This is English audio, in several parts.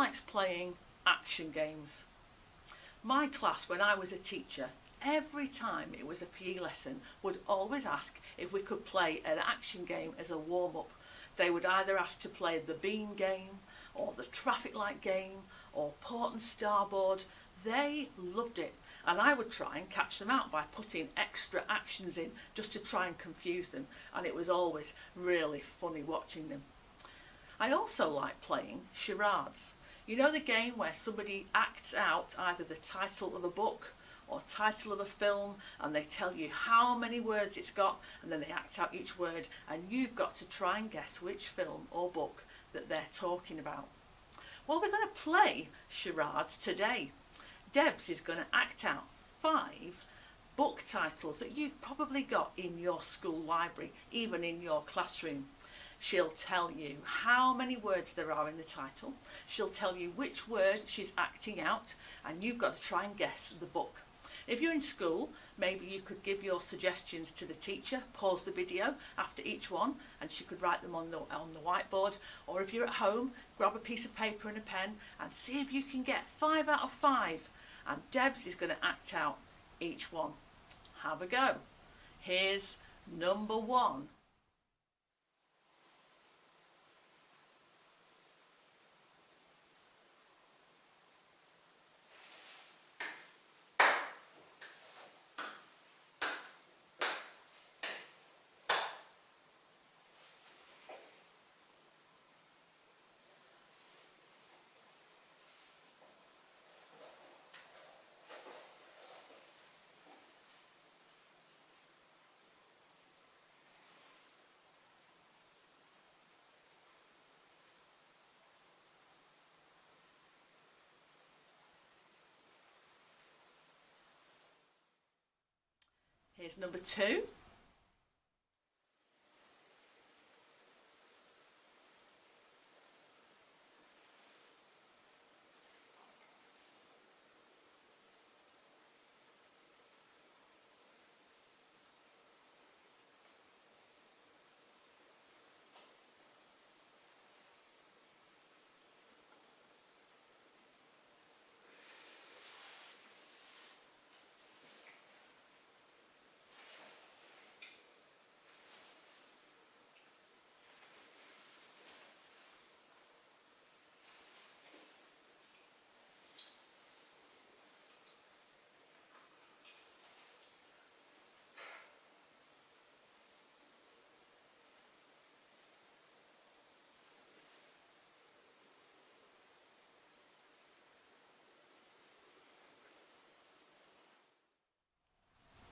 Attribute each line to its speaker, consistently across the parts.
Speaker 1: likes playing action games? My class, when I was a teacher, every time it was a PE lesson, would always ask if we could play an action game as a warm-up. They would either ask to play the bean game, or the traffic light game, or port and starboard. They loved it, and I would try and catch them out by putting extra actions in just to try and confuse them, and it was always really funny watching them. I also like playing charades. You know, the game where somebody acts out either the title of a book or title of a film, and they tell you how many words it's got, and then they act out each word, and you've got to try and guess which film or book that they're talking about. Well, we're going to play charades today. Debs is going to act out 5 book titles that you've probably got in your school library, even in your classroom. She'll tell you how many words there are in the title. She'll tell you which word she's acting out, and you've got to try and guess the book. If you're in school, maybe you could give your suggestions to the teacher, pause the video after each one, and she could write them on the whiteboard. Or if you're at home, grab a piece of paper and a pen and see if you can get 5 out of 5. And Debs is going to act out each one. Have a go. Here's number 1. Here's number 2.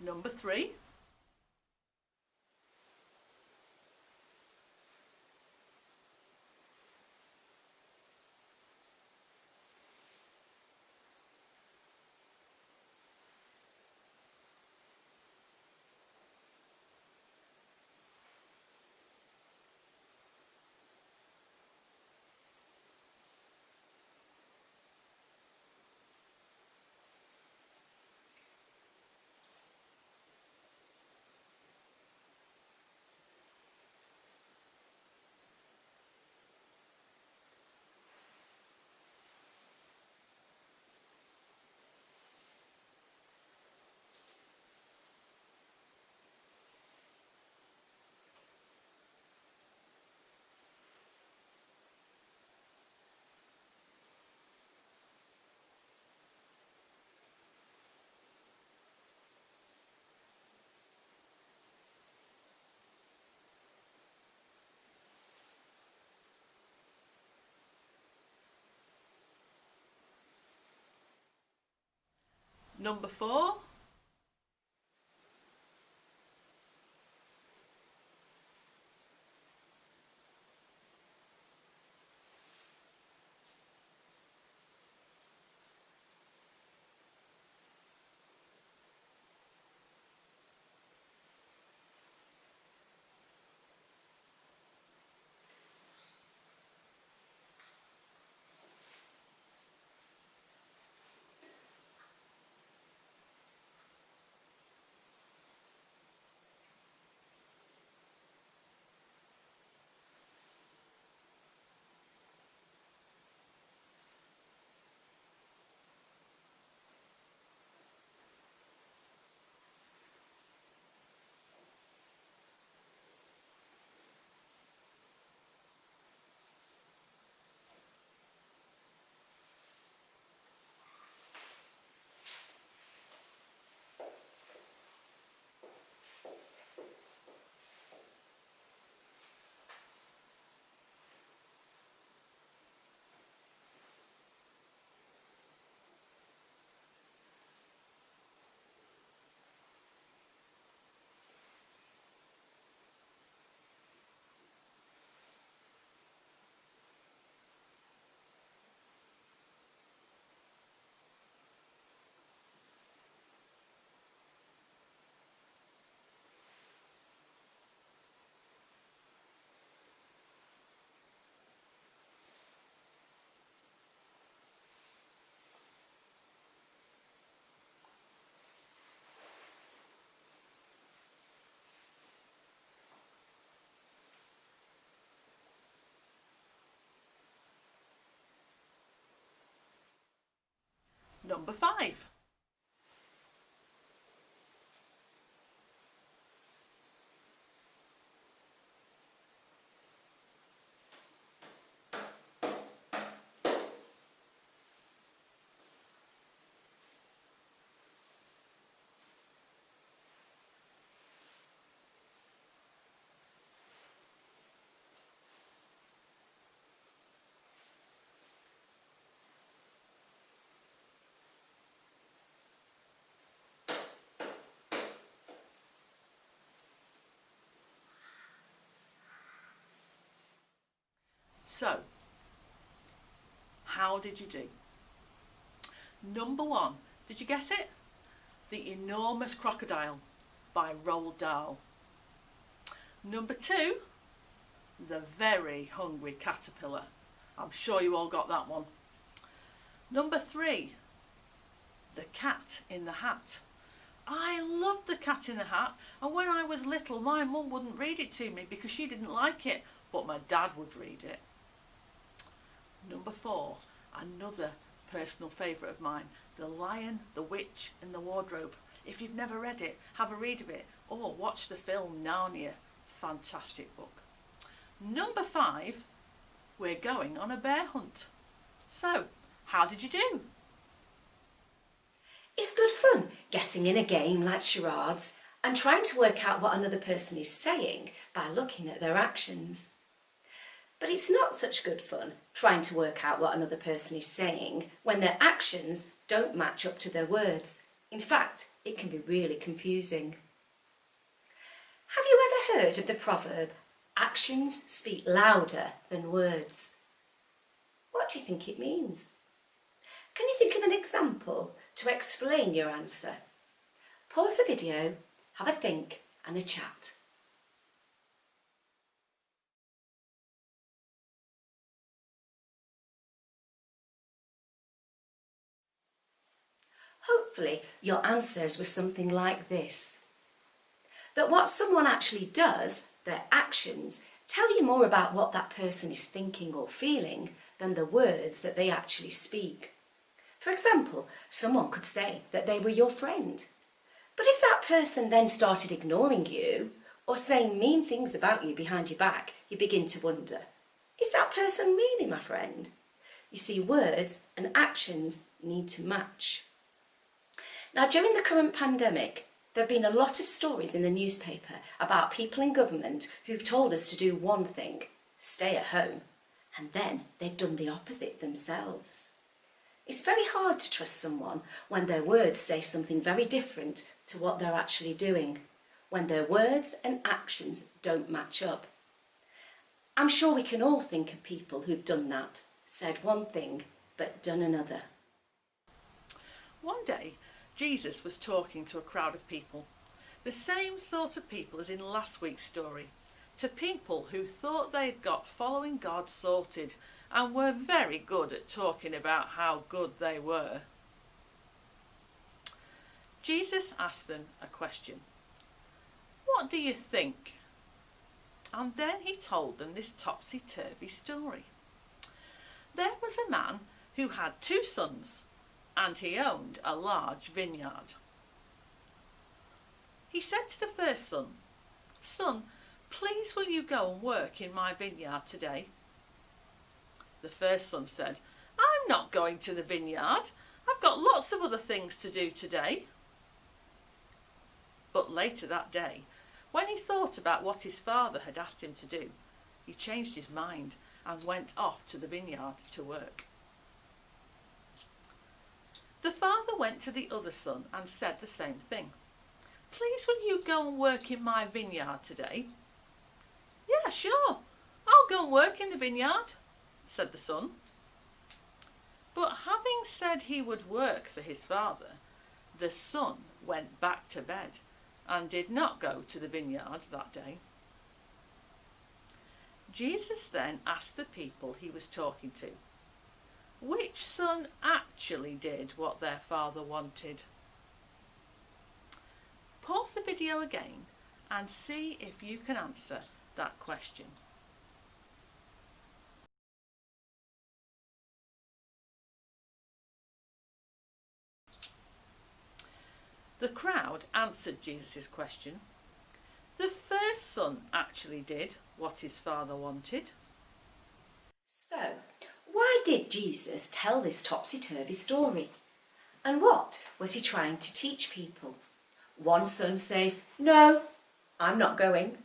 Speaker 1: Number 3. Number 4. number 5. So, how did you do? Number 1, did you guess it? The Enormous Crocodile by Roald Dahl. Number 2, The Very Hungry Caterpillar. I'm sure you all got that one. Number 3, The Cat in the Hat. I loved The Cat in the Hat, and when I was little my mum wouldn't read it to me because she didn't like it, but my dad would read it. Number 4, another personal favourite of mine, The Lion, the Witch and the Wardrobe. If you've never read it, have a read of it, or watch the film Narnia. Fantastic book. Number 5, we're going on a bear hunt. So, how did you do?
Speaker 2: It's good fun guessing in a game like charades and trying to work out what another person is saying by looking at their actions. But it's not such good fun trying to work out what another person is saying when their actions don't match up to their words. In fact, it can be really confusing. Have you ever heard of the proverb, actions speak louder than words? What do you think it means? Can you think of an example to explain your answer? Pause the video, have a think and a chat. Hopefully your answers were something like this. That what someone actually does, their actions, tell you more about what that person is thinking or feeling than the words that they actually speak. For example, someone could say that they were your friend. But if that person then started ignoring you or saying mean things about you behind your back, you begin to wonder, is that person really my friend? You see, words and actions need to match. Now, during the current pandemic, there have been a lot of stories in the newspaper about people in government who've told us to do one thing, stay at home, and then they've done the opposite themselves. It's very hard to trust someone when their words say something very different to what they're actually doing, when their words and actions don't match up. I'm sure we can all think of people who've done that, said one thing but done another.
Speaker 1: One day, Jesus was talking to a crowd of people, the same sort of people as in last week's story, to people who thought they'd got following God sorted and were very good at talking about how good they were. Jesus asked them a question. What do you think? And then he told them this topsy-turvy story. There was a man who had 2 sons, and he owned a large vineyard. He said to the first son, "Son, please will you go and work in my vineyard today?" The first son said, "I'm not going to the vineyard. I've got lots of other things to do today." But later that day, when he thought about what his father had asked him to do, he changed his mind and went off to the vineyard to work. The father went to the other son and said the same thing. "Please will you go and work in my vineyard today?" "Yeah, sure, I'll go and work in the vineyard," said the son. But having said he would work for his father, the son went back to bed and did not go to the vineyard that day. Jesus then asked the people he was talking to, which son actually did what their father wanted? Pause the video again and see if you can answer that question. The crowd answered Jesus' question. The first son actually did what his father wanted.
Speaker 2: So, why did Jesus tell this topsy-turvy story? And what was he trying to teach people? One son says, "No, I'm not going,"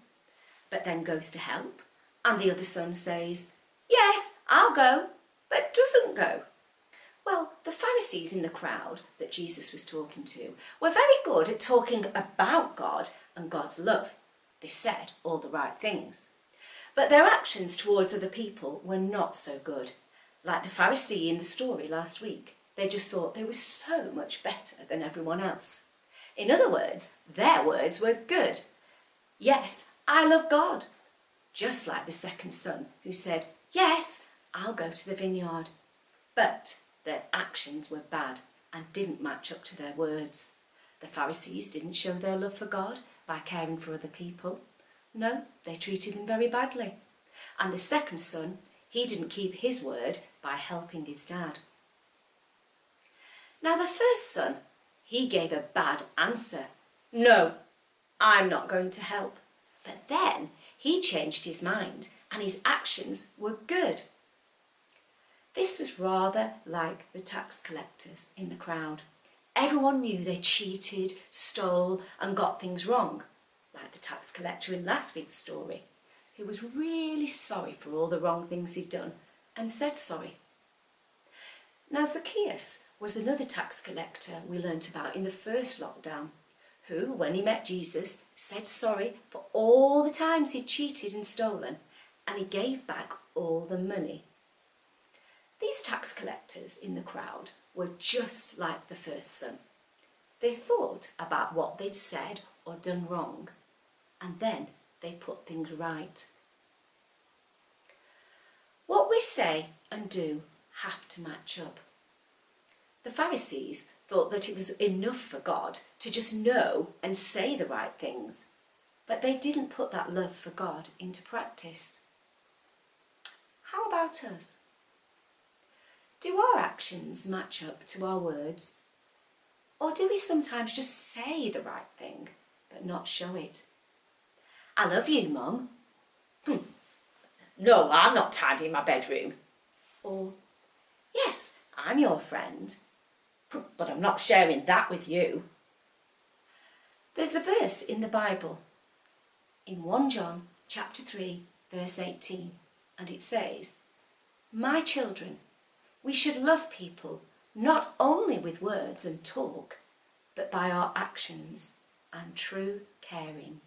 Speaker 2: but then goes to help. And the other son says, "Yes, I'll go," but doesn't go. Well, the Pharisees in the crowd that Jesus was talking to were very good at talking about God and God's love. They said all the right things. But their actions towards other people were not so good. Like the Pharisee in the story last week, they just thought they were so much better than everyone else. In other words, their words were good. "Yes, I love God." Just like the second son who said, "Yes, I'll go to the vineyard." But their actions were bad and didn't match up to their words. The Pharisees didn't show their love for God by caring for other people. No, they treated them very badly. And the second son, he didn't keep his word by helping his dad. Now the first son, he gave a bad answer. "No, I'm not going to help." But then he changed his mind and his actions were good. This was rather like the tax collectors in the crowd. Everyone knew they cheated, stole and got things wrong, like the tax collector in last week's story, who was really sorry for all the wrong things he'd done and said sorry. Now Zacchaeus was another tax collector we learnt about in the first lockdown, who, when he met Jesus, said sorry for all the times he'd cheated and stolen, and he gave back all the money. These tax collectors in the crowd were just like the first son. They thought about what they'd said or done wrong, and then they put things right. What we say and do have to match up. The Pharisees thought that it was enough for God to just know and say the right things, but they didn't put that love for God into practice. How about us? Do our actions match up to our words? Or do we sometimes just say the right thing, but not show it? "I love you, Mum." "No, I'm not tidying my bedroom." Or, "Yes, I'm your friend, but I'm not sharing that with you." There's a verse in the Bible, in 1 John chapter 3, verse 18, and it says, "My children, we should love people not only with words and talk, but by our actions and true caring."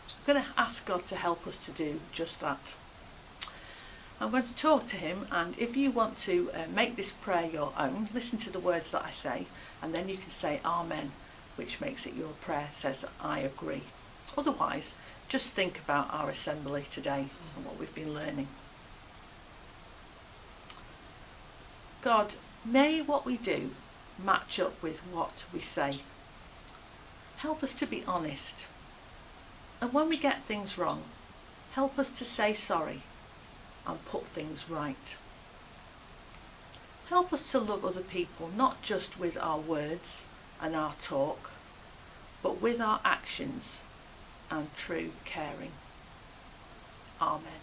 Speaker 1: I'm going to ask God to help us to do just that. I'm going to talk to him, and if you want to make this prayer your own, listen to the words that I say, and then you can say Amen, which makes it your prayer, says I agree. Otherwise, just think about our assembly today and what we've been learning. God, may what we do match up with what we say. Help us to be honest. And when we get things wrong, help us to say sorry and put things right. Help us to love other people, not just with our words and our talk, but with our actions and true caring. Amen.